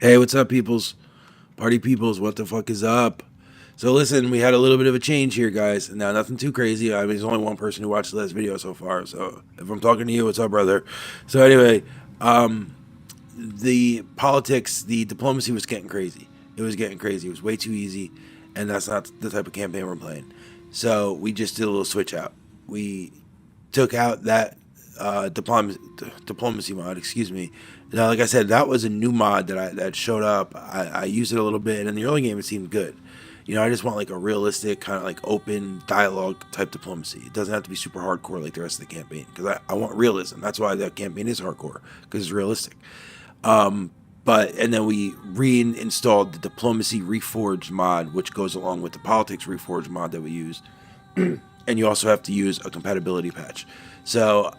Hey, what's up, peoples? Party peoples, what the fuck is up? So listen, we had a little bit of a change here, guys. Now, nothing too crazy. I mean, there's only one person who watched the last video so far. So if I'm talking to you, what's up, brother? So anyway, the politics, the diplomacy was getting crazy. It was getting crazy. It was way too easy, and that's not the type of campaign we're playing. So we just did a little switch out. We took out that diplomacy mod, excuse me. Now, like I said, that was a new mod that showed up. I used it a little bit, and in the early game it seemed good. You know, I just want like a realistic kind of like open dialogue type diplomacy. It doesn't have to be super hardcore like the rest of the campaign, because I want realism. That's why that campaign is hardcore, because it's realistic. And then we reinstalled the diplomacy reforged mod, which goes along with the politics reforged mod that we used. And you also have to use a compatibility patch. So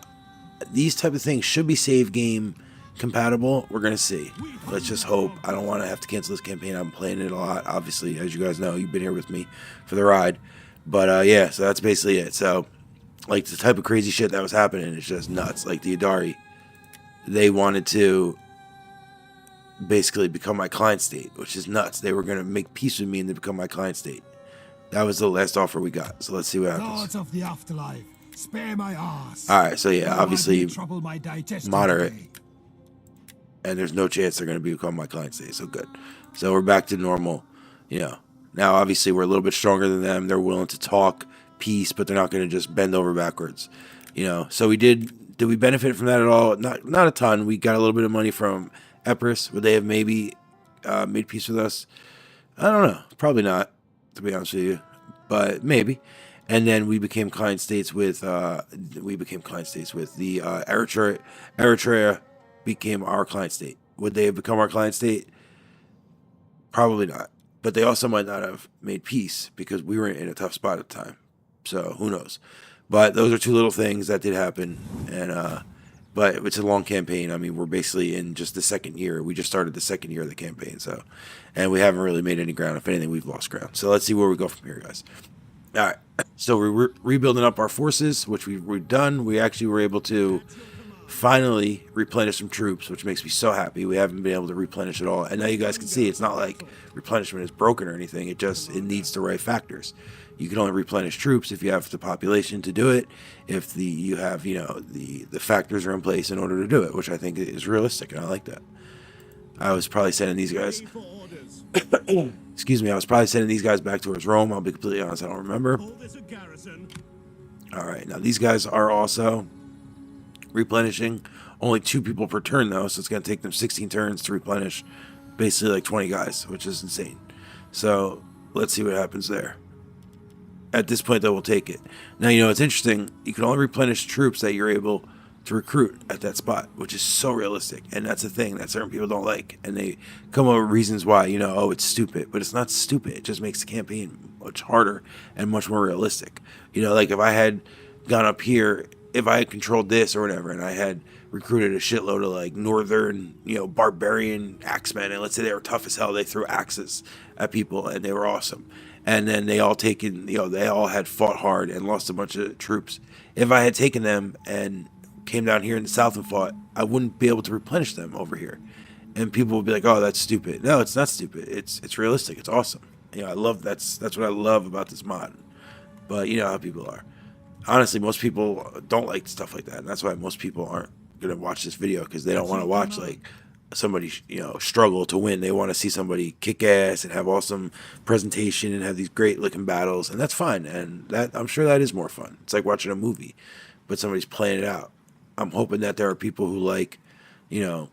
these type of things should be save game compatible. We're gonna see. Let's just hope. I don't want to have to cancel this campaign. I'm playing it a lot, obviously, as you guys know. You've been here with me for the ride. But yeah, so that's basically it. So like the type of crazy shit that was happening is just nuts. Like the Adari, they wanted to basically become my client state, which is nuts. They were gonna make peace with me and then become my client state. That was the last offer we got. So let's see what happens. Lords of the afterlife, spare my ass. All right, so yeah, obviously my moderate. And there's no chance they're going to become my client state, so good. So we're back to normal, you know. Now, obviously, we're a little bit stronger than them. They're willing to talk peace, but they're not going to just bend over backwards, you know. So we did we benefit from that at all? Not a ton. We got a little bit of money from Epirus. Would they have maybe made peace with us? I don't know. Probably not, to be honest with you, but maybe. And then we became client states with the Eritrea became our client state. Would they have become our client state? Probably not. But they also might not have made peace because we were in a tough spot at the time. So who knows? But those are two little things that did happen. And but it's a long campaign. I mean, we're basically in just the second year. We just started the second year of the campaign. So, and we haven't really made any ground. If anything, we've lost ground. So let's see where we go from here, guys. All right. So we're rebuilding up our forces, which we've done. We actually were able to finally replenish some troops, which makes me so happy. We haven't been able to replenish at all, and now you guys can see it's not like replenishment is broken or anything. It needs the right factors. You can only replenish troops if you have the population to do it, if you have the factors are in place in order to do it, which I think is realistic, and I like that. I was probably sending these guys excuse me, I was probably sending these guys back towards Rome. I'll be completely honest, I don't remember. All right, now these guys are also replenishing. Only 2 people per turn though, so it's going to take them 16 turns to replenish basically like 20 guys, which is insane. So let's see what happens there. At this point though, we'll take it. Now, it's interesting, you can only replenish troops that you're able to recruit at that spot, which is so realistic, and that's a thing that certain people don't like, and they come up with reasons why, oh, it's stupid, but it's not stupid. It just makes the campaign much harder and much more realistic. Like if I had gone up here, if I had controlled this or whatever, and I had recruited a shitload of like northern, barbarian axemen, and let's say they were tough as hell, they threw axes at people and they were awesome, and then they all had fought hard and lost a bunch of troops. If I had taken them and came down here in the south and fought, I wouldn't be able to replenish them over here, and people would be like, "Oh, that's stupid." No, it's not stupid. It's realistic. It's awesome. I love that's what I love about this mod. But you know how people are. Honestly, most people don't like stuff like that, and that's why most people aren't gonna watch this video, because they don't want to watch like somebody struggle to win. They want to see somebody kick ass and have awesome presentation and have these great looking battles, and that's fine. And that, I'm sure that is more fun. It's like watching a movie, but somebody's playing it out. I'm hoping that there are people who like, to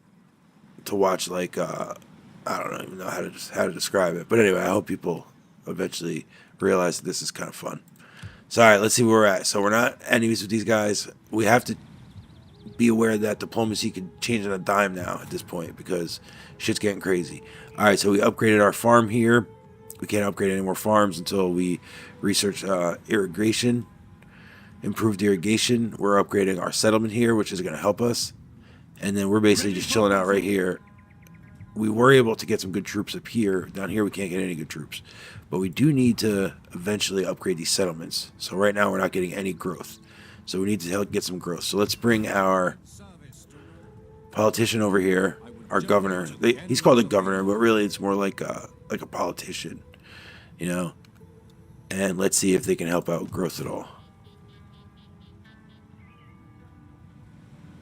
watch like I don't even know how to describe it, but anyway, I hope people eventually realize that this is kind of fun. So all right, let's see where we're at. So we're not enemies with these guys. We have to be aware that diplomacy could change on a dime now at this point, because shit's getting crazy. All right, so we upgraded our farm here. We can't upgrade any more farms until we research irrigation. Improved irrigation. We're upgrading our settlement here, which is going to help us. And then we're basically just chilling out right here. We were able to get some good troops up here. Down here we can't get any good troops, but we do need to eventually upgrade these settlements. So right now we're not getting any growth, so we need to get some growth. So let's bring our politician over here, our governor. He's called a governor, but really it's more like a politician, you know. And let's see if they can help out growth at all.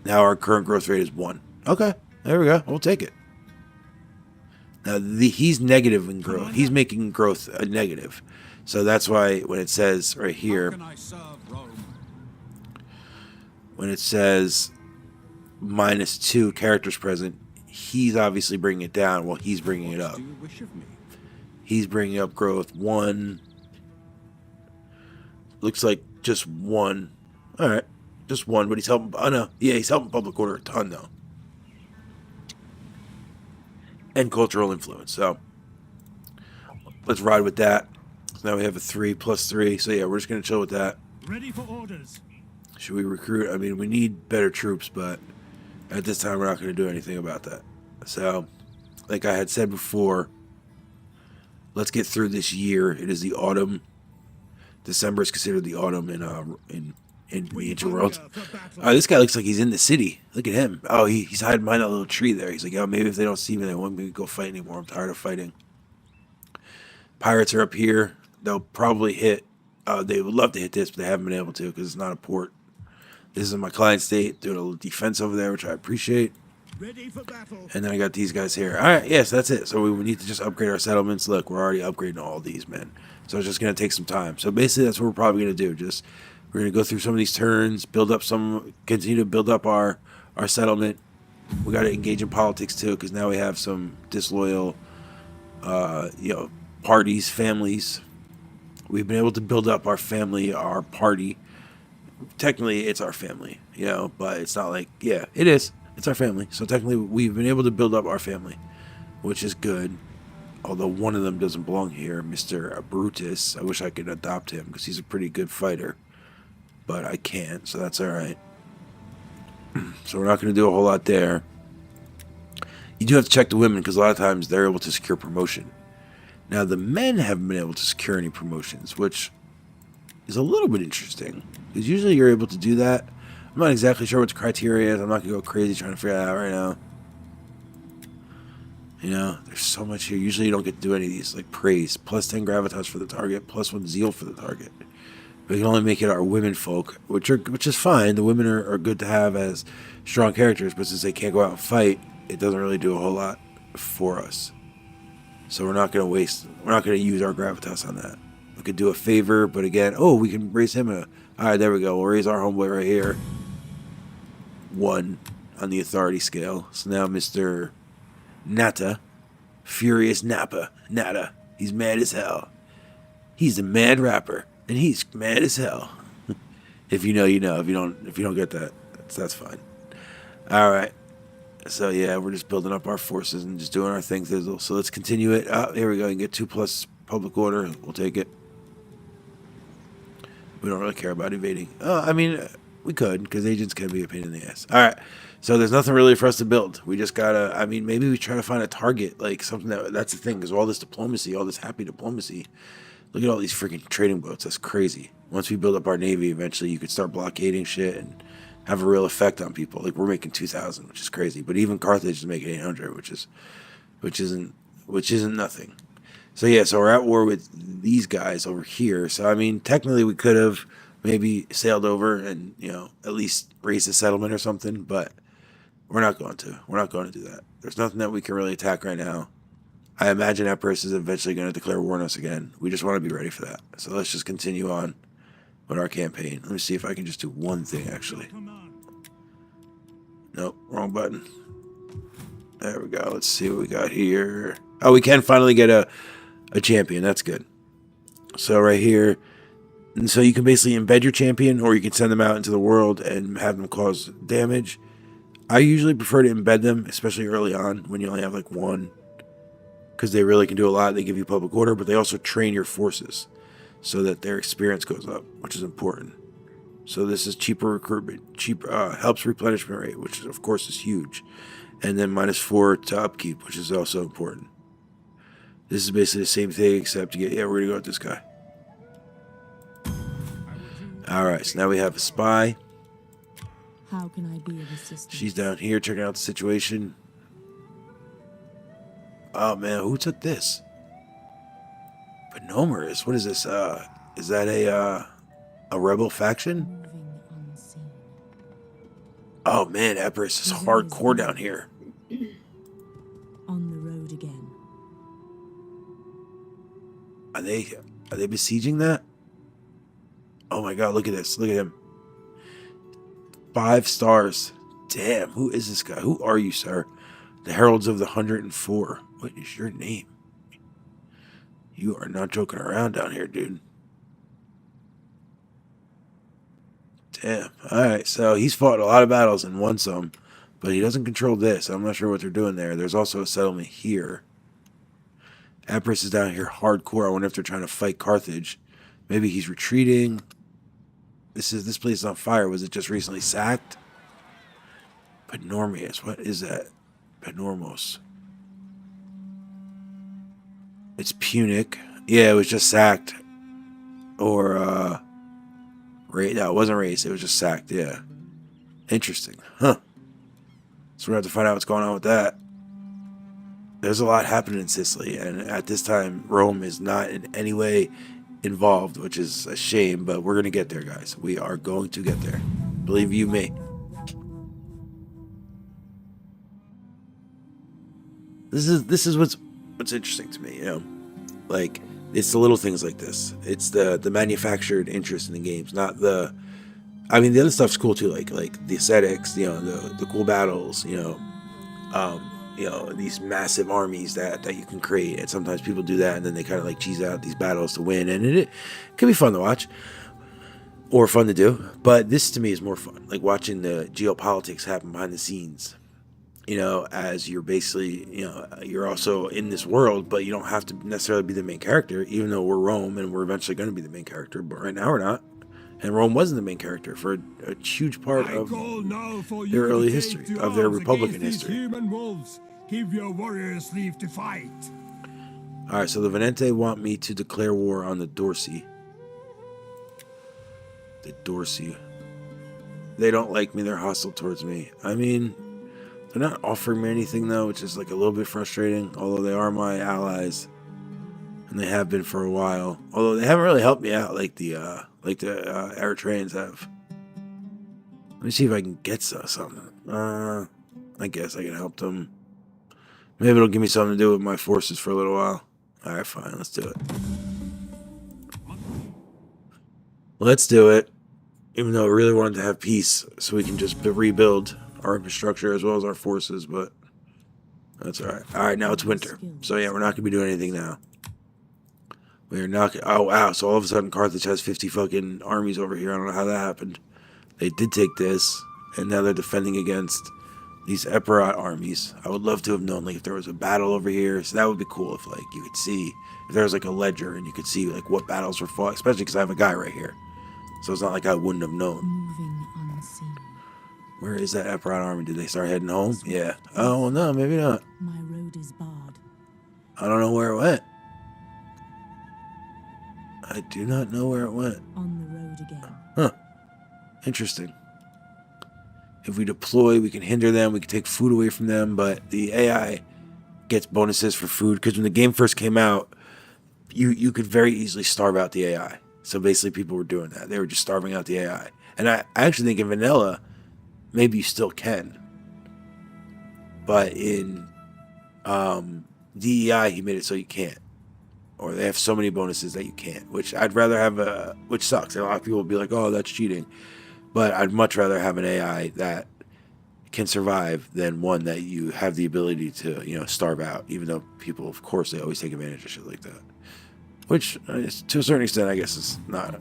Now our current growth rate is 1. Okay, there we go. We'll take it. Now he's negative in growth. He's making growth a negative. So that's why when it says right here, when it says -2 characters present, he's obviously bringing it down while he's bringing it up. He's bringing up growth 1. Looks like just 1. All right, just 1, but he's helping. Oh no, yeah, he's helping public order a ton though, and cultural influence. So let's ride with that. So now we have a 3 + 3. So yeah, we're just gonna chill with that. Ready for orders. Should we recruit? I mean, we need better troops, but at this time we're not gonna do anything about that. So, like I had said before, let's get through this year. It is the autumn. December is considered the autumn in the ancient world. This guy looks like he's in the city. Look at him. Oh, he's hiding behind that little tree there. He's like, oh, maybe if they don't see me, they won't me to go fight anymore. I'm tired of fighting. Pirates are up here. They'll probably hit. They would love to hit this, but they haven't been able to because it's not a port. This is my client state. Doing a little defense over there, which I appreciate. Ready for battle. And then I got these guys here. All right, yes, that's it. So we need to just upgrade our settlements. Look, we're already upgrading all these, man. So it's just going to take some time. So basically, that's what we're probably going to do. We're going to go through some of these turns, continue to build up our settlement. We got to engage in politics too, because now we have some disloyal, parties, families. We've been able to build up our family, our party. Technically, it's our family, but it's not like, yeah, it is. It's our family. So technically, we've been able to build up our family, which is good. Although one of them doesn't belong here, Mr. Brutus. I wish I could adopt him because he's a pretty good fighter. But I can't, so that's alright. So we're not going to do a whole lot there. You do have to check the women because a lot of times they're able to secure promotion. Now, the men haven't been able to secure any promotions, which is a little bit interesting. Because usually you're able to do that. I'm not exactly sure what the criteria is. I'm not going to go crazy trying to figure that out right now. There's so much here. Usually you don't get to do any of these, like praise. +10 gravitas for the target, +1 zeal for the target. We can only make it our women folk, which is fine. The women are good to have as strong characters, but since they can't go out and fight, it doesn't really do a whole lot for us. So we're not going to use our gravitas on that. We could do a favor, but again, we can raise him all right, there we go. We'll raise our homeboy right here. 1 on the authority scale. So now Mr. Nata, Furious Nata, he's mad as hell. He's a mad rapper, and he's mad as hell. If you know, you know. If you don't get that, that's fine. All right. So yeah, we're just building up our forces and just doing our thing. So let's continue it. Here we go. You can get 2+ public order. We'll take it. We don't really care about evading. I mean, we could, because agents can be a pain in the ass. All right. So there's nothing really for us to build. We just gotta, maybe we try to find a target, like something that's the thing, because all this diplomacy, all this happy diplomacy. Look at all these freaking trading boats. That's crazy. Once we build up our navy, eventually you could start blockading shit and have a real effect on people. Like we're making 2,000, which is crazy. But even Carthage is making 800, which isn't nothing. So yeah, so we're at war with these guys over here. So technically we could have maybe sailed over and at least raised a settlement or something, but we're not going to. We're not going to do that. There's nothing that we can really attack right now. I imagine Epirus is eventually going to declare war on us again. We just want to be ready for that. So let's just continue on with our campaign. Let me see if I can just do one thing, actually. Nope, wrong button. There we go. Let's see what we got here. Oh, we can finally get a champion. That's good. So right here. And so you can basically embed your champion, or you can send them out into the world and have them cause damage. I usually prefer to embed them, especially early on when you only have like 1. Because they really can do a lot. They give you public order, but they also train your forces so that their experience goes up, which is important. So this is cheaper recruitment, helps replenishment rate, which of course is huge. And then -4 to upkeep, which is also important. This is basically the same thing, except we're going to go with this guy. Alright, so now we have a spy. How can I be of assistance? She's down here checking out the situation. Oh man, who took this? Penomerus. What is this? Is that a rebel faction? Moving unseen. Oh man, Epirus is hardcore down here. On the road again. Are they besieging that? Oh my god, look at this. Look at him. 5 stars. Damn, who is this guy? Who are you, sir? The Heralds of the 104. What is your name? You are not joking around down here, dude. Damn. Alright, so he's fought a lot of battles and won some, but he doesn't control this. I'm not sure what they're doing there. There's also a settlement here. Epirus is down here hardcore. I wonder if they're trying to fight Carthage. Maybe he's retreating. This place is on fire. Was it just recently sacked? Panormius. What is that? Panormos. It's Punic. Yeah, it was just sacked. Or, no, it wasn't raised. It was just sacked, yeah. Interesting. Huh. So we're going to have to find out what's going on with that. There's a lot happening in Sicily, and at this time, Rome is not in any way involved, which is a shame, but we're going to get there, guys. We are going to get there. Believe you me. This is what's interesting to me, you know? Like, it's the little things like this. It's the manufactured interest in the games, not the... I mean, the other stuff's cool, too, like the aesthetics, you know, the cool battles, you know, these massive armies that you can create, and sometimes people do that, and then they kind of like cheese out these battles to win, and it can be fun to watch or fun to do. But this to me is more fun, like watching the geopolitics happen behind the scenes. You know, as you're basically, you know, you're also in this world, but you don't have to necessarily be the main character, even though we're Rome and we're eventually going to be the main character. But right now we're not. And Rome wasn't the main character for a huge part of their early history, of their Republican history. Human wolves. Give your warriors leave to fight. Alright, so the Venente want me to declare war on the Dorsi. The Dorsi. They don't like me, they're hostile towards me. I mean, they're not offering me anything though, which is like a little bit frustrating, although they are my allies. And they have been for a while. Although they haven't really helped me out like the Eritreans have. Let me see if I can get something. I guess I can help them. Maybe it'll give me something to do with my forces for a little while. Alright, fine, let's do it. Let's do it. Even though I really wanted to have peace, so we can just rebuild our infrastructure as well as our forces, but that's alright. Alright, now it's winter. So yeah, we're not going to be doing anything now. We're not... Oh, wow. So all of a sudden, Carthage has 50 fucking armies over here. I don't know how that happened. They did take this, and now they're defending against these Epirot armies. I would love to have known, like, if there was a battle over here. So that would be cool if, like, you could see... If there was, like, a ledger, and you could see, like, what battles were fought. Especially because I have a guy right here. So it's not like I wouldn't have known. Moving unseen. Where is that Epirot army? Did they start heading home? Yeah. Oh, well, no, maybe not. My road is barred. I don't know where it went. I do not know where it went. On the road again. Huh. Interesting. If we deploy, we can hinder them. We can take food away from them. But the AI gets bonuses for food. Because when the game first came out, you could very easily starve out the AI. So basically people were doing that. They were just starving out the AI. And I actually think in vanilla, maybe you still can. But in DEI, he made it so you can't. Or they have so many bonuses that you can't, which I'd rather have which sucks. A lot of people will be like, oh, that's cheating. But I'd much rather have an AI that can survive than one that you have the ability to, you know, starve out, even though people, of course, they always take advantage of shit like that. Which, to a certain extent, I guess is not,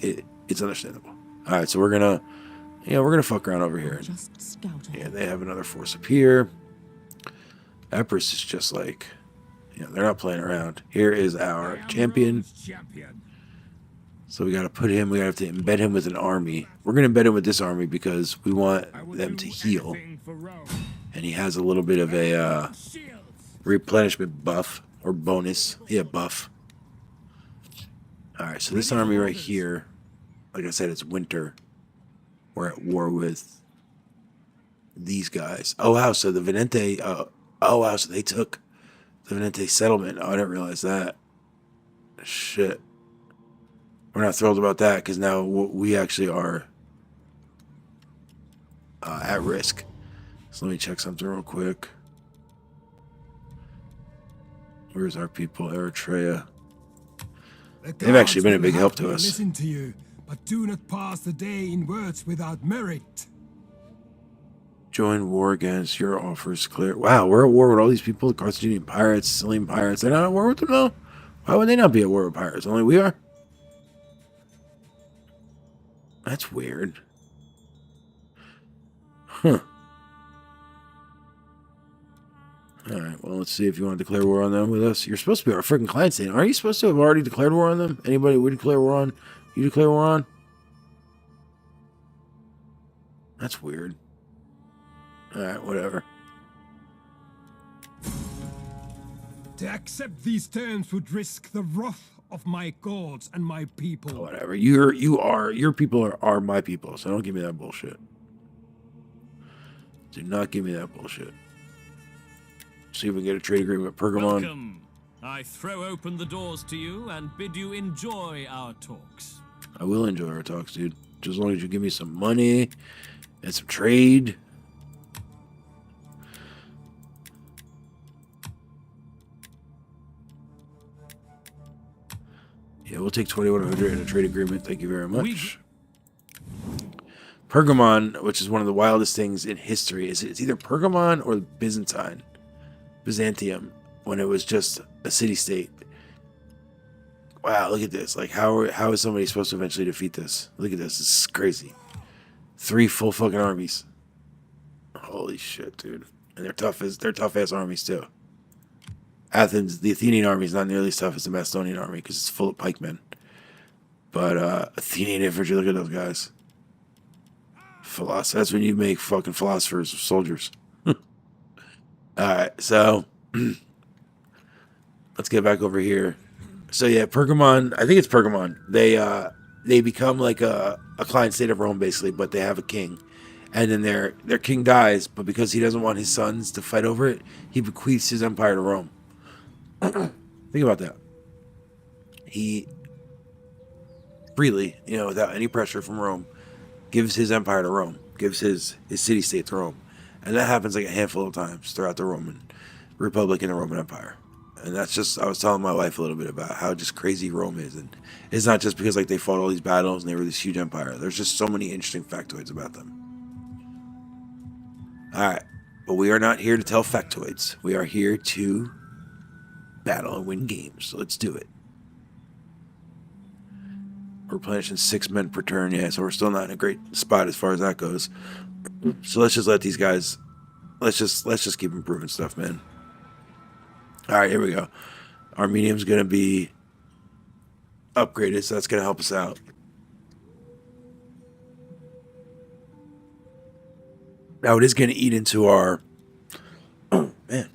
it's understandable. All right, so we're gonna fuck around over here. Just scout ahead. Yeah, they have another force up here. Epirus is just like, you know, they're not playing around. Here is our champion. So we got to put him, we have to embed him with an army. We're going to embed him with this army because we want them to heal. And he has a little bit of a replenishment buff or bonus. Yeah, buff. Alright, so this army right here, like I said, it's winter. We're at war with these guys. Oh, wow, so the Venente Oh, wow, so they took the Venente settlement. Oh, I didn't realize that. Shit. We're not thrilled about that, because now we actually are at risk. So let me check something real quick. Where's our people? Eritrea. They've actually been a big help to us. Listen to you, but do not pass the day in words without merit. Join war against your offers clear. Wow, we're at war with all these people. The Carthaginian pirates, Sicilian pirates. They're not at war with them, though? Why would they not be at war with pirates? Only we are? That's weird. Huh. Alright, well, let's see if you want to declare war on them with us. You're supposed to be our freaking client state. Aren't you supposed to have already declared war on them? Anybody we declare war on? You declare war on? That's weird. Alright, whatever. To accept these terms would risk the wrath of my gods and my people. Whatever. Your people are my people, so don't give me that bullshit. Do not give me that bullshit. See if we can get a trade agreement with Pergamon. Welcome. I throw open the doors to you and bid you enjoy our talks. I will enjoy our talks, dude. Just as long as you give me some money and some trade. Yeah, we'll take 2,100 in a trade agreement. Thank you very much. Pergamon, which is one of the wildest things in history, it's either Pergamon or Byzantium, when it was just a city-state. Wow, look at this. Like, how is somebody supposed to eventually defeat this? Look at this. This is crazy. 3 full fucking armies. Holy shit, dude. And they're tough-ass armies, too. Athens, the Athenian army is not nearly as tough as the Macedonian army because it's full of pikemen. But Athenian infantry, look at those guys. That's when you make fucking philosophers of soldiers. Alright, so let's get back over here. So yeah, Pergamon, I think it's Pergamon. They become like a client state of Rome basically, but they have a king. And then their king dies, but because he doesn't want his sons to fight over it, he bequeaths his empire to Rome. Think about that. He freely, without any pressure from Rome, gives his empire to Rome, gives his city-state to Rome. And that happens like a handful of times throughout the Roman Republic and the Roman Empire. And that's just, I was telling my wife a little bit about how just crazy Rome is. And it's not just because like they fought all these battles and they were this huge empire. There's just so many interesting factoids about them. Alright, but we are not here to tell factoids. We are here to battle and win games. So let's do it. We're replenishing 6 men per turn, yeah, so we're still not in a great spot as far as that goes. So let's just let these guys, let's just keep improving stuff, man. Alright, here we go. Our medium's gonna be upgraded, so that's gonna help us out. Now it is gonna eat into our, oh man.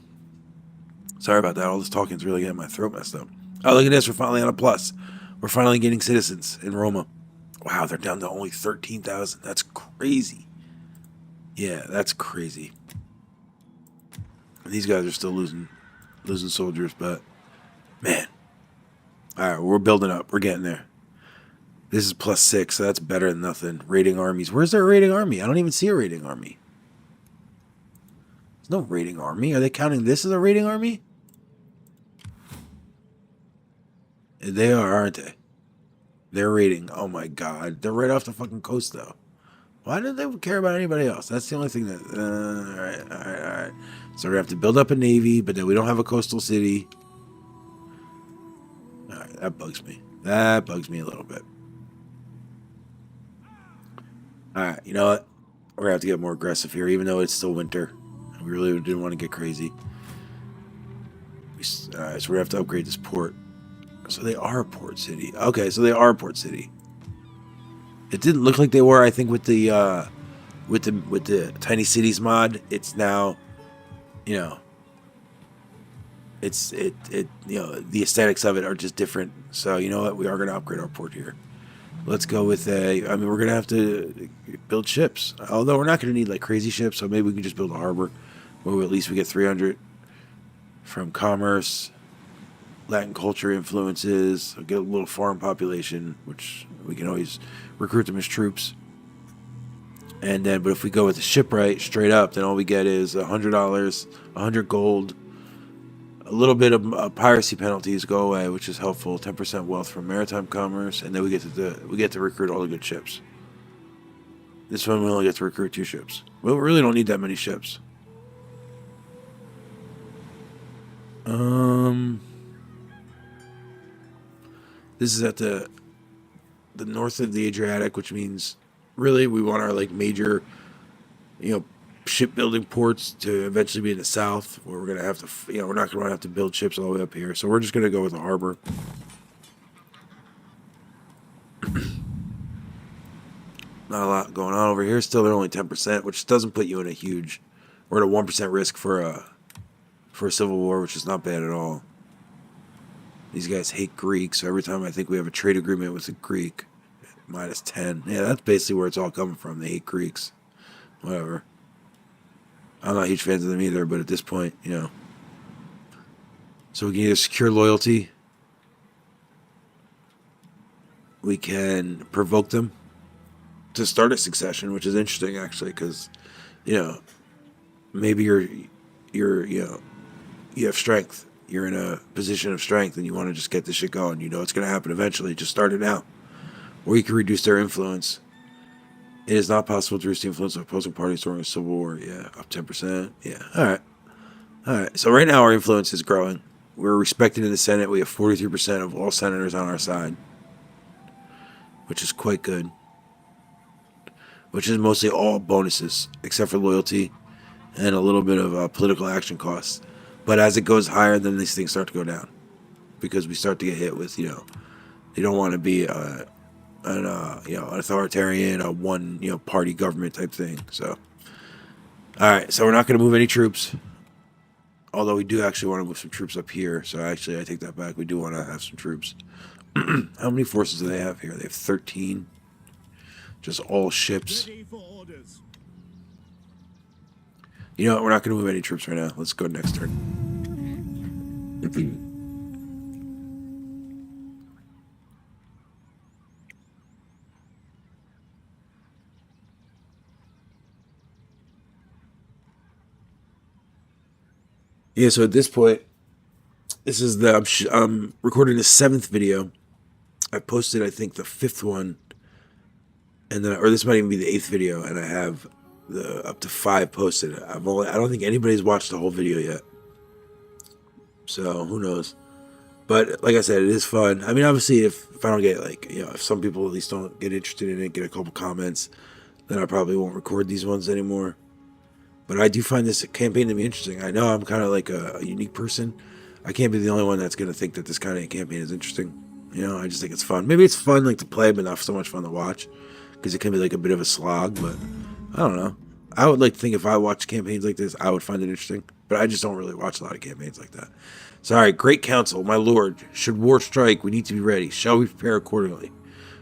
Sorry about that, all this talking is really getting my throat messed up. Oh, look at this, we're finally on a plus. We're finally getting citizens in Roma. Wow, they're down to only 13,000. That's crazy. Yeah, that's crazy. These guys are still losing soldiers, but man. Alright, we're building up. We're getting there. This is +6, so that's better than nothing. Raiding armies. Where's their raiding army? I don't even see a raiding army. There's no raiding army. Are they counting this as a raiding army? They are, aren't they? They're raiding. Oh my god. They're right off the fucking coast, though. Why do they care about anybody else? That's the only thing that... Alright. So we have to build up a navy, but then we don't have a coastal city. Alright, that bugs me. That bugs me a little bit. Alright, you know what? We're going to have to get more aggressive here, even though it's still winter. We really didn't want to get crazy. Alright, so we're going to have to upgrade this port. So they are a port city. Okay, so they are a port city. It didn't look like they were, I think, with the tiny cities mod. It's now, it's the aesthetics of it are just different. So you know what? We are going to upgrade our port here. Let's go with we're going to have to build ships. Although we're not going to need like crazy ships, so maybe we can just build a harbor where at least we get 300 from commerce, Latin culture influences. I'll get a little foreign population, which we can always recruit them as troops. And then, but if we go with the shipwright straight up, then all we get is $100, 100 gold, a little bit of piracy penalties go away, which is helpful. 10% wealth from maritime commerce, and then we get to recruit all the good ships. This one we only get to recruit 2 ships. Well, we really don't need that many ships. This is at the north of the Adriatic, which means really we want our like major, shipbuilding ports to eventually be in the south, where we're gonna have to, we're not gonna have to build ships all the way up here. So we're just gonna go with a harbor. Not a lot going on over here. Still, they're only 10%, which doesn't put you in a huge, we're at a 1% risk for a civil war, which is not bad at all. These guys hate Greeks, so every time I think we have a trade agreement with a Greek, -10. Yeah, that's basically where it's all coming from. They hate Greeks. Whatever. I'm not huge fans of them either, but at this point, So we can either secure loyalty, we can provoke them to start a succession, which is interesting actually, because, maybe you have strength. You're in a position of strength and you want to just get this shit going. It's going to happen eventually. Just start it now. Or you can reduce their influence. It is not possible to reduce the influence of opposing parties during a civil war. Yeah, up 10%. Yeah, all right. So right now our influence is growing. We're respected in the Senate. We have 43% of all senators on our side, which is quite good. Which is mostly all bonuses, except for loyalty and a little bit of political action costs. But as it goes higher, then these things start to go down, because we start to get hit with, they don't want to be an authoritarian, one party government type thing. So, all right, so we're not going to move any troops, although we do actually want to move some troops up here. So actually, I take that back. We do want to have some troops. How many forces do they have here? They have 13, just all ships. You know what? We're not going to move any troops right now. Let's go next turn. Yeah, so at this point, this is I'm recording the 7th video. I posted, I think, the 5th one, and then, or this might even be the 8th video, and I have up to 5 posted. I don't think anybody's watched the whole video yet, so who knows. But like I said, it is fun. I mean, obviously, if I don't get if some people at least don't get interested in it, get a couple comments, then I probably won't record these ones anymore. But I do find this campaign to be interesting. I know I'm kind of like a unique person. I can't be the only one that's going to think that this kind of campaign is interesting. I just think it's fun. Maybe it's fun to play, but not so much fun to watch, because it can be like a bit of a slog. But I don't know. I would like to think if I watched campaigns like this, I would find it interesting. But I just don't really watch a lot of campaigns like that. So, all right, great counsel, my lord. Should war strike, we need to be ready. Shall we prepare accordingly?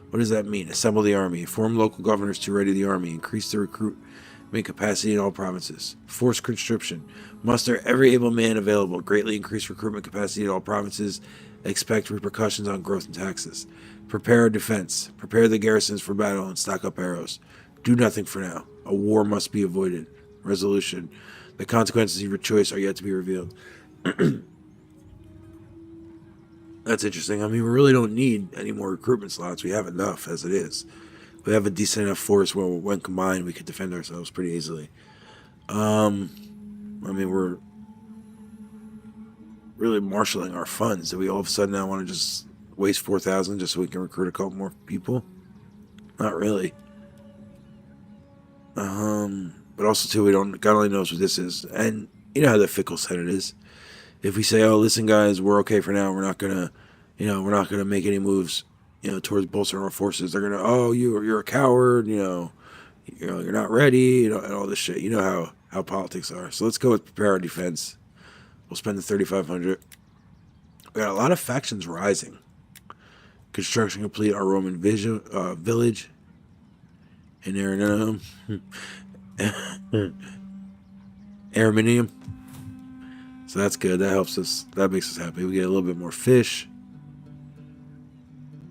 What does that mean? Assemble the army. Form local governors to ready the army. Increase the recruitment capacity in all provinces. Force conscription. Muster every able man available. Greatly increase recruitment capacity in all provinces. Expect repercussions on growth and taxes. Prepare a defense. Prepare the garrisons for battle and stock up arrows. Do nothing for now. A war must be avoided. Resolution. The consequences of your choice are yet to be revealed. That's interesting. I mean, we really don't need any more recruitment slots. We have enough as it is. We have a decent enough force where, when combined, we could defend ourselves pretty easily. I mean, we're really marshaling our funds. Do we all of a sudden now want to just waste 4,000 just so we can recruit a couple more people? Not really. But also too, God only knows what this is, and you know how the fickle Senate is. If we say, "Oh, listen, guys, we're okay for now. We're not gonna make any moves, towards bolstering our forces," they're gonna, "Oh, you're a coward. You're not ready. And all this shit. You know how politics are." So let's go with prepare our defense. We'll spend the 3,500. We got a lot of factions rising. Construction complete our Roman village in Araminium. So So that's good. That helps us. That makes us happy. We get a little bit more fish.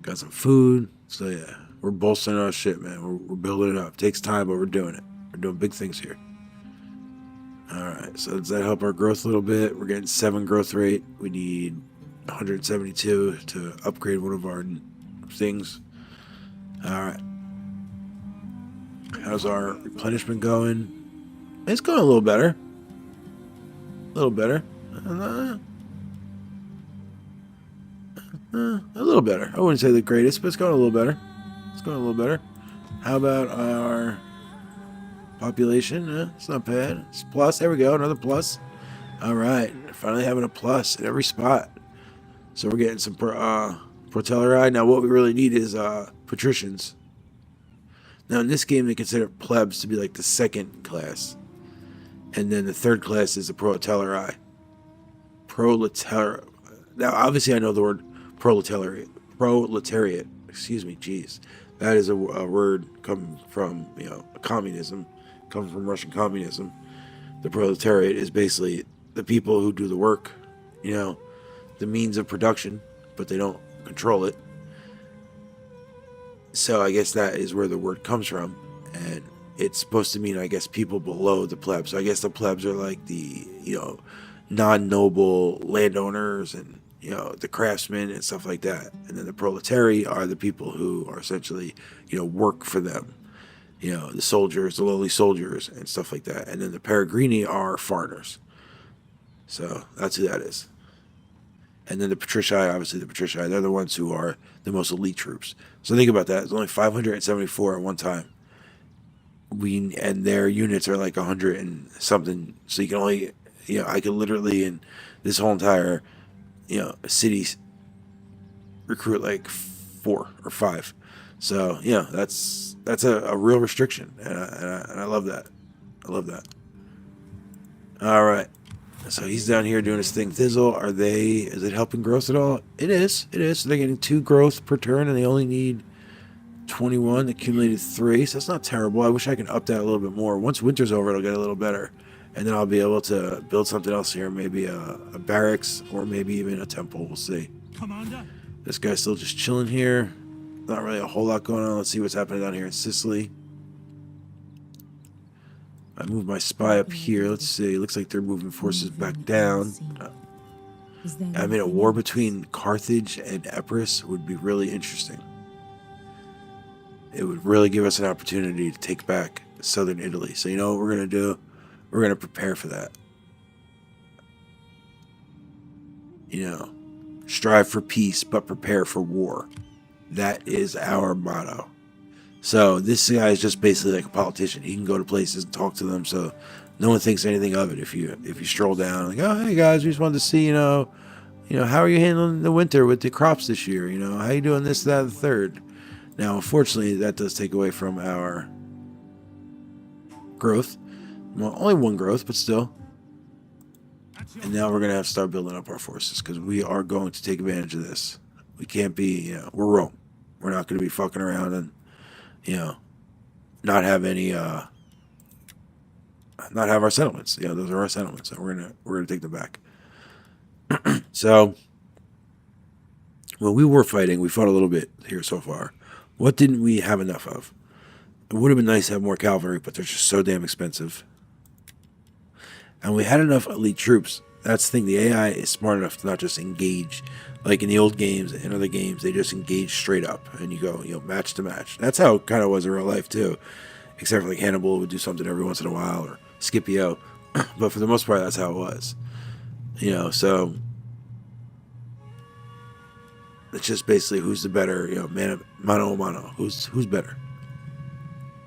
Got some food. So yeah, we're bolstering our shit, man. We're building it up. It takes time, but we're doing it. We're doing big things here. Alright, so does that help our growth a little bit? We're getting 7 growth rate. We need 172 to upgrade one of our things. Alright. How's our replenishment going? It's going a little better. A little better. A little better. I wouldn't say the greatest, but it's going a little better. It's going a little better. How about our population? It's not bad. It's plus. There we go. Another plus. Alright. Finally having a plus in every spot. So we're getting some protelleri. Now what we really need is patricians. Now in this game they consider plebs to be like the second class. And then the third class is the protelleri. Now obviously I know the word proletariat. Excuse me, jeez. That is a word coming from, communism. Coming from Russian communism. The proletariat is basically the people who do the work, the means of production, but they don't control it. So I guess that is where the word comes from. And it's supposed to mean, I guess, people below the plebs. So I guess the plebs are like the, non-noble landowners and, the craftsmen and stuff like that. And then the proletari are the people who are essentially, work for them. The soldiers, the lowly soldiers and stuff like that. And then the peregrini are foreigners. So that's who that is. And then the patrici, obviously the patrici, they're the ones who are the most elite troops. So think about that. There's only 574 at one time. And their units are like 100 and something. So you can only, I can literally in this whole entire, city recruit like 4 or 5. So that's a real restriction, and I love that. I love that. All right, so he's down here doing his thing. Thizzle, is it helping growth at all? It is. So they're getting 2 growth per turn, and they only need 21 accumulated 3. So that's not terrible. I wish I could up that a little bit more. Once winter's over, it'll get a little better, and then I'll be able to build something else here. Maybe a barracks, or maybe even a temple. We'll see. Commander. This guy's still just chilling here. Not really a whole lot going on. Let's see what's happening down here in Sicily. I moved my spy up here. Let's see. Looks like they're moving forces back down. I mean, a war between Carthage and Epirus would be really interesting. It would really give us an opportunity to take back southern Italy. So you know what we're going to do? We're going to prepare for that. Strive for peace, but prepare for war. That is our motto. So this guy is just basically like a politician. He can go to places and talk to them, so no one thinks anything of it. If you stroll down, like, oh hey guys, we just wanted to see, how are you handling the winter with the crops this year? How you doing this, that, and the third. Now, unfortunately, that does take away from our growth. Well, only 1 growth, but still. And now we're gonna have to start building up our forces because we are going to take advantage of this. We can't be, we're Rome. We're not going to be fucking around and, not have any, not have our settlements. Those are our settlements, and we're gonna take them back. So, when we were fighting, we fought a little bit here so far. What didn't we have enough of? It would have been nice to have more cavalry, but they're just so damn expensive. And we had enough elite troops. That's the thing. The AI is smart enough to not just engage. Like in the old games and other games, they just engage straight up. And you go, match to match. That's how it kind of was in real life, too. Except for like Hannibal would do something every once in a while. Or Scipio. But for the most part, that's how it was. So... it's just basically who's the better, mano a mano. Who's better?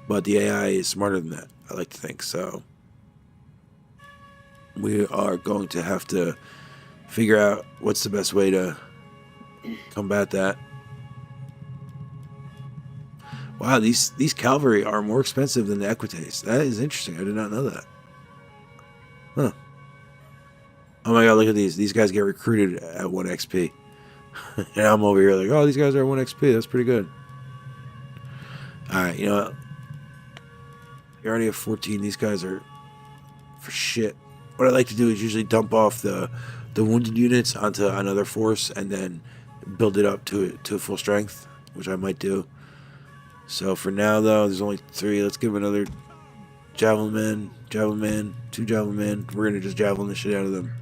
But the AI is smarter than that, I like to think. So we are going to have to figure out what's the best way to combat that. Wow, these cavalry are more expensive than the equites. That is interesting. I did not know that. Huh. Oh my god, look at these. These guys get recruited at 1 XP. And I'm over here like, oh, these guys are 1 XP. That's pretty good. Alright, you know what? You already have 14. These guys are for shit. what I like to do is usually dump off the wounded units onto another force and then build it up to full strength, which I might do. So for now, though, there's only 3. Let's give another javelin man, 2 javelin men. We're gonna just javelin the shit out of them.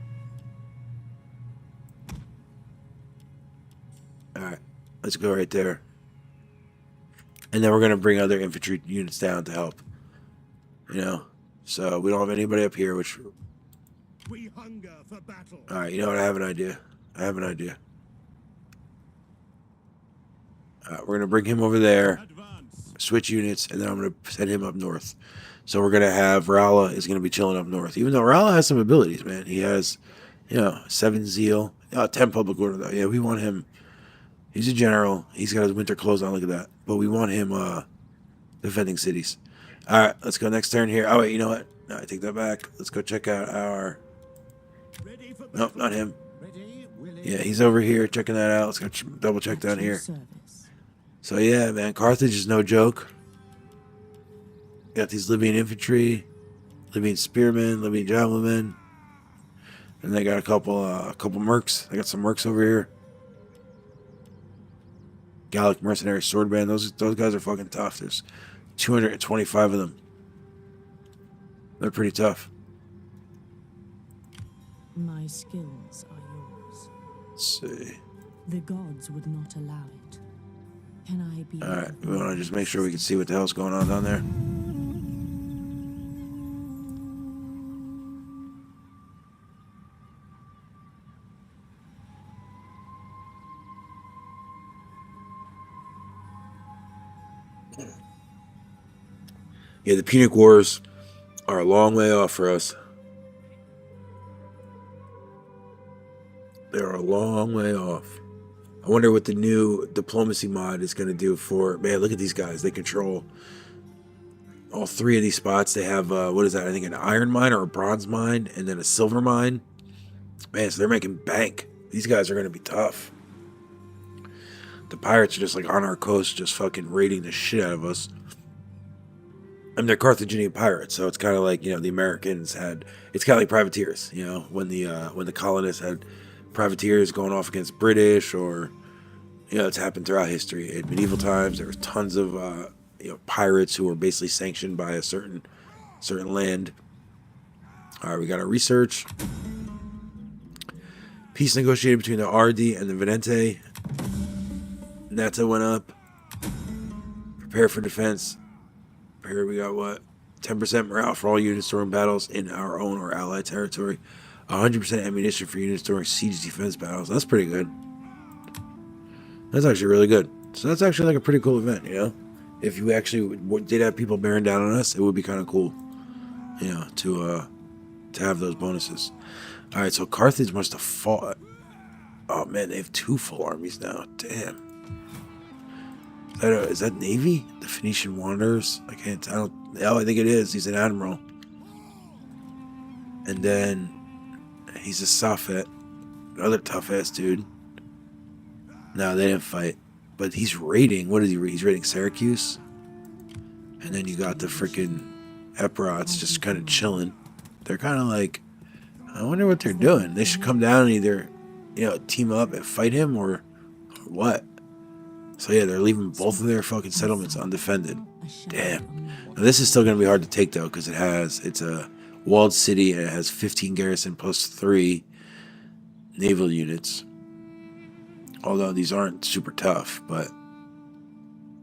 All right, let's go right there. And then we're gonna bring other infantry units down to help. You know, so we don't have anybody up here, which. We hunger for battle. All right, you know what? I have an idea. All right, we're gonna bring him over there, switch units, and then I'm gonna send him up north. So we're gonna have Rala is gonna be chilling up north, even though Rala has some abilities, man. He has, 7 zeal, 10 public order though. Yeah, we want him. He's a general. He's got his winter clothes on. Look at that. But we want him defending cities. All right, let's go next turn here. Oh wait, you know what? No, I take that back. Let's go check out our. Nope, not him. Yeah, he's over here checking that out. Let's go double check down here. So yeah, man, Carthage is no joke. Got these Libyan infantry, Libyan spearmen, Libyan javelin men, and they got a couple mercs. They got some mercs over here. Gallic mercenary sword band. Those guys are fucking tough. There's 225 of them. They're pretty tough. My skills are yours. Let's see. The gods would not allow it. Can I be? All right, we want to just make sure we can see what the hell's going on down there. Yeah, the Punic Wars are a long way off for us. They're a long way off. I wonder what the new diplomacy mod is going to do for... Man, look at these guys. They control all 3 of these spots. They have, what is that? I think an iron mine or a bronze mine and then a silver mine. Man, so they're making bank. These guys are going to be tough. The pirates are just like on our coast, just fucking raiding the shit out of us. And they're Carthaginian pirates, so it's kind of like, the Americans had... It's kind of like privateers, when the colonists had privateers going off against British, or it's happened throughout history. In medieval times, there was tons of pirates who were basically sanctioned by a certain land. All right, we got our research. Peace negotiated between the Ardi and the Venente. Nata went up. Prepare for defense. Here we got what? 10% morale for all units during battles in our own or allied territory. 100% ammunition for units during siege defense battles. That's pretty good. That's actually really good. So that's actually like a pretty cool event, If you actually did have people bearing down on us, it would be kind of cool, to have those bonuses. All right, so Carthage must have fought. Oh man, they have 2 full armies now. Damn. Is that Navy? The Phoenician Wanderers? I think it is. He's an admiral. And then he's a Safet. Another tough ass dude. No, they didn't fight. But he's raiding. What is he? He's raiding Syracuse. And then you got the freaking Epirots just kind of chilling. They're kind of like, I wonder what they're doing. They should come down and either, team up and fight him or what. So yeah, they're leaving both of their fucking settlements undefended. Damn. Now this is still going to be hard to take though, because it's a walled city and it has 15 garrison plus 3 naval units. Although these aren't super tough, but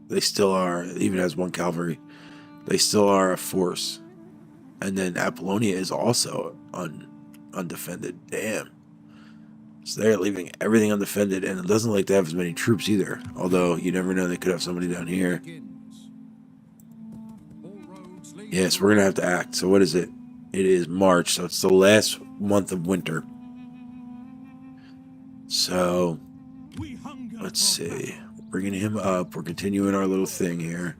they still are. It even has 1 cavalry. They still are a force. And then Apollonia is also undefended. Damn. So they're leaving everything undefended, and it doesn't like to have as many troops either. Although, you never know, they could have somebody down here. Yes, we're going to have to act. So what is it? It is March, so it's the last month of winter. So, let's see. We're bringing him up. We're continuing our little thing here.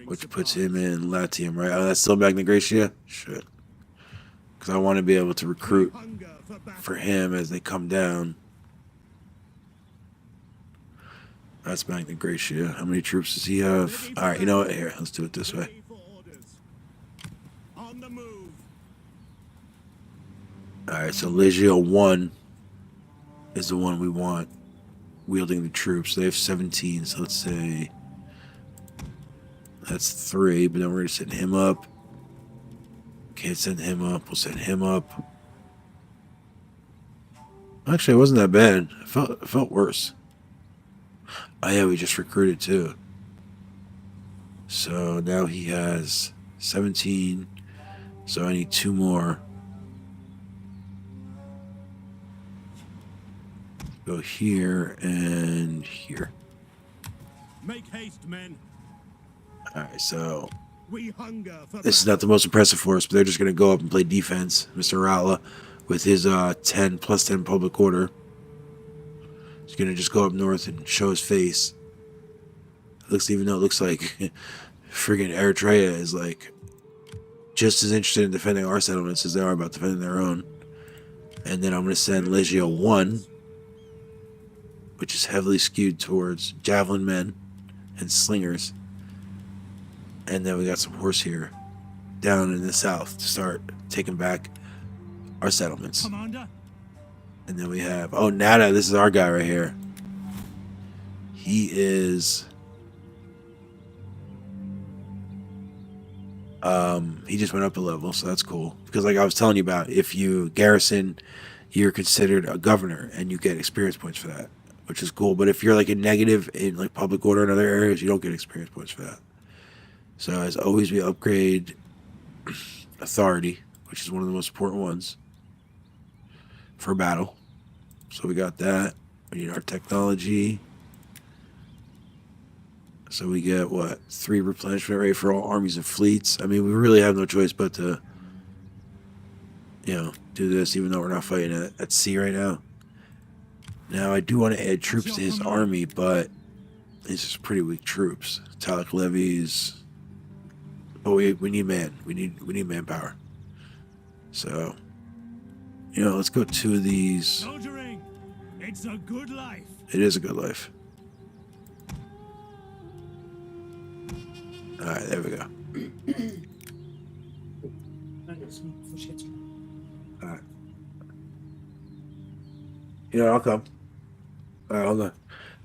Which puts him in Latium, right? Oh, that's still Magna Graecia? Shit. Because I want to be able to recruit for him as they come down. That's Magna Graecia. How many troops does he have? Alright, you know what? Here, let's do it this way. the move. Alright, so Legio 1 is the one we want wielding the troops. They have 17, so let's say that's 3, but then we're going to send him up. Can't send him up. We'll send him up. Actually, it wasn't that bad. It felt worse. Oh yeah, we just recruited too. So now he has 17. So I need 2 more. Go here and here. Make haste, men. Alright, so We hunger for this is not the most impressive for us, but they're just going to go up and play defense. Mr. Ralla, with his 10 plus 10 public order, he's going to just go up north and show his face. Even though it looks like friggin' Eritrea is like just as interested in defending our settlements as they are about defending their own. And then I'm going to send Legio 1, which is heavily skewed towards javelin men and slingers. And then we got some horse here down in the south to start taking back our settlements. Commander. And then we have, oh, Nada, this is our guy right here. He is, he just went up a level, so that's cool. Because like I was telling you about, if you garrison, you're considered a governor, and you get experience points for that, which is cool. But if you're like a negative in like public order in other areas, you don't get experience points for that. So as always, we upgrade authority, which is one of the most important ones for battle. So we got that. We need our technology. So we get, what, 3 replenishment rate for all armies and fleets. I mean, we really have no choice but to, you know, do this, even though we're not fighting at sea right now. Now, I do want to add troops to his army, but these are pretty weak troops. Italic levies. But we need man. We need manpower. So, you know, let's go 2 of these. Soldiering. It's a good life. It is a good life. Alright, there we go. Alright. You know, I'll come. Alright, hold on.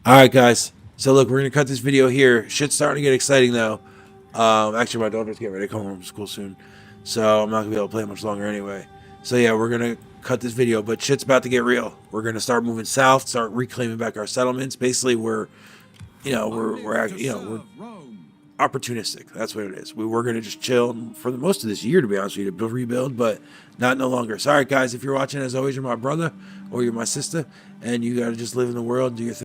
Alright, guys. So, look, we're going to cut this video here. Shit's starting to get exciting, though. Actually, my daughter's getting ready to come home from school soon. So, I'm not going to be able to play much longer anyway. So, yeah, we're going to cut this video. But shit's about to get real. We're going to start moving south, start reclaiming back our settlements. Basically, we're opportunistic. That's what it is. We were going to just chill for the most of this year, to be honest with you, to rebuild, but no longer. Sorry, guys, if you're watching, as always, you're my brother or you're my sister, and you got to just live in the world, do your thing.